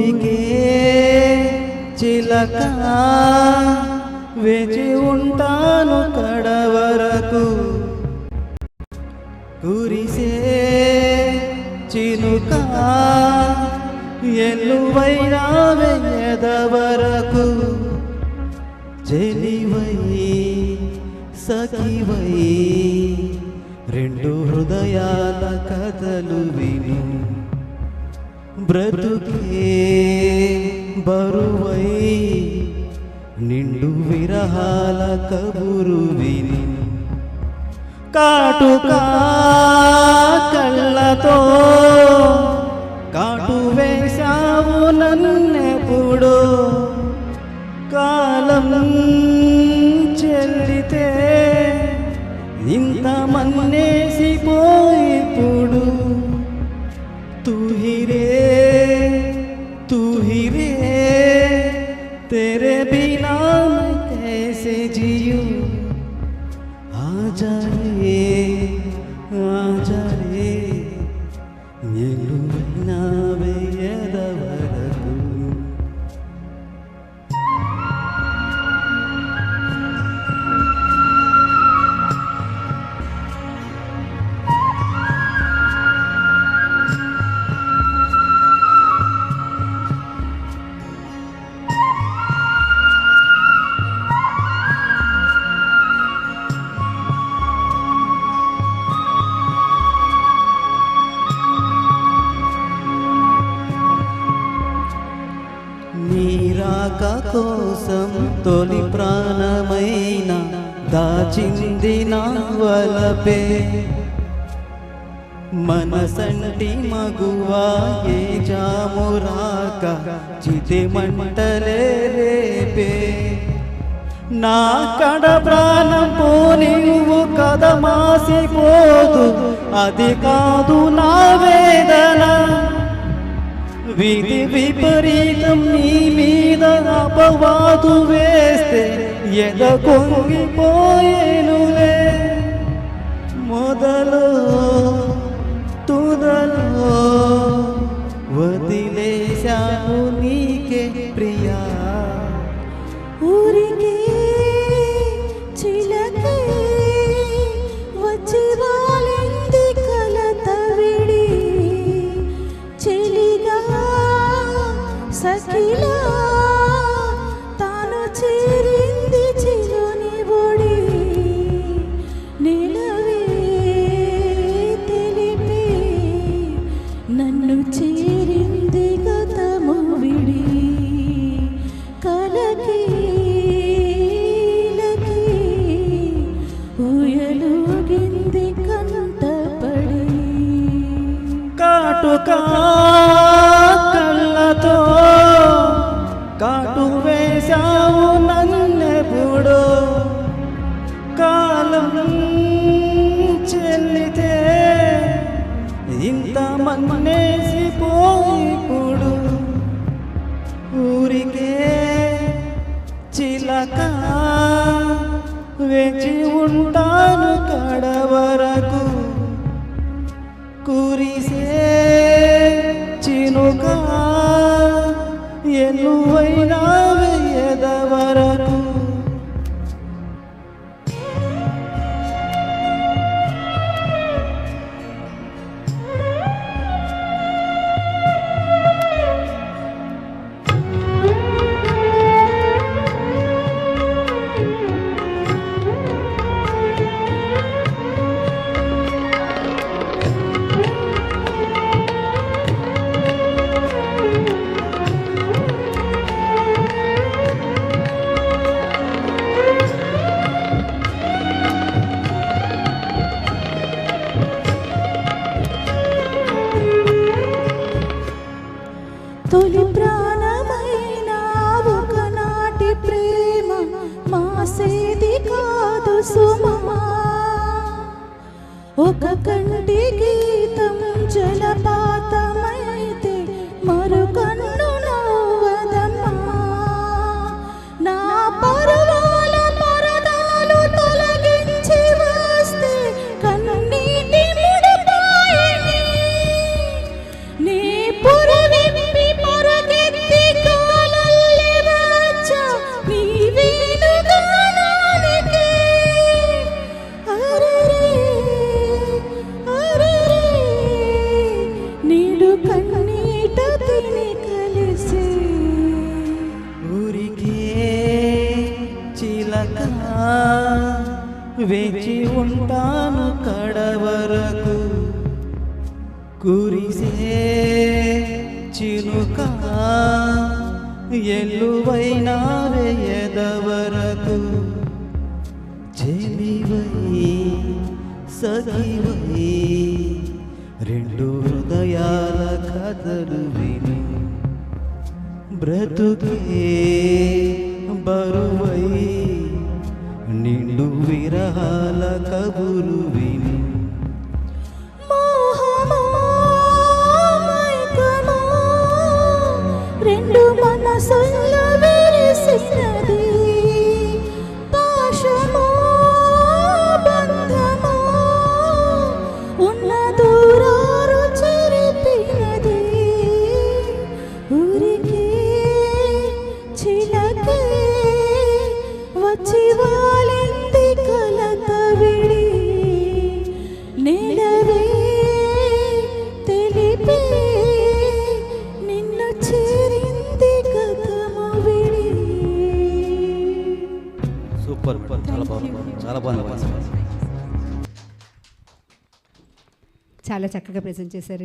ఊరికే చిలక వేచి ఉంటాను కడవరకు కురిసే చినుక ఎల్లువైనా వెయ్యదవరకు చెలివై సఖివై రెండు హృదయాల కథలు విను బ్రతుకే బరువై నిండు విరహాల కబురు విని కాటుకా కళ్ళతో కాటు వేశావు నన్నెప్పుడో కాలం చెల్లితే ఇంత మన్నేసిపోయిప్పుడు तू ही रे तेरे बिना मैं कैसे जीऊं आजा रे निलुवैना वेयदवरकु నీరాక కోసం తొలి ప్రాణమైన దాచింది నా వలపే మనసంటి మగువా ఏ జామురాక చితి మంటలే రేపే నా కడ ప్రాణం పోనివు కథ మాసిపోదు అది కాదు నా వేదన విధి విపరీతం నీ మీద అపవాదు వేస్తే ఎద కొంగిపోయేనులే మొదలు తుదలో వదిలేశాను నీకే ప్రియా ఊరికే చిలకే వచ్చి వాలింది కలత విడి చెలిగా సఖిలా తాను చేరింది చిలుని ఒడి నిలవే తెలిపి నన్ను చేరింది గతము విడి కలకి ఊయలుగింది కంటపడి కాటుకా కళ్ళతో కాటు వేశావు నన్నెప్పుడో కాలం చెల్లితే ఇంత మన్నేసిపోయిప్పుడు ఊరికే చిలక వేచి ఉంటాను కడవరకు కురిసే చినుక ఎల్లువైనా వెయ్యదవరకు తొలి ప్రాణమైన ఒకనాటి ప్రేమ మాసేది కాదు సుమా ఒక కంటి గీతం జలపాతమైతే మరు కన్ను నవ్వదమ్మా నా పరువాల పరదాలు తొలగించి వస్తే కన్నీటి ముడిపాయని నీ పురవిప్పి పొరగెత్తి వేచి ఉంటాను కడవరకు కురిసే చినుక ఎల్లువైనా వేయదవరకు చెలివై సఖివై రెండు హృదయాల కథలు విని బ్రతుకే బరువై నిండు విరహాల కబురు విని మోహమా మైకమా రెండు మనసుల విరిసినది పాశమా బంధమా ఉన్న దూరాలు చెరిపినది ఊరికే చిలకే వచ్చి వాలింది కలత విడి నెలవే తెలిపే నిన్ను చేరింది గతము విడి. సూపర్, చాలా బాగుంది, చాలా బాగుంది. చాలా చక్కగా ప్రెజెంట్ చేశారు.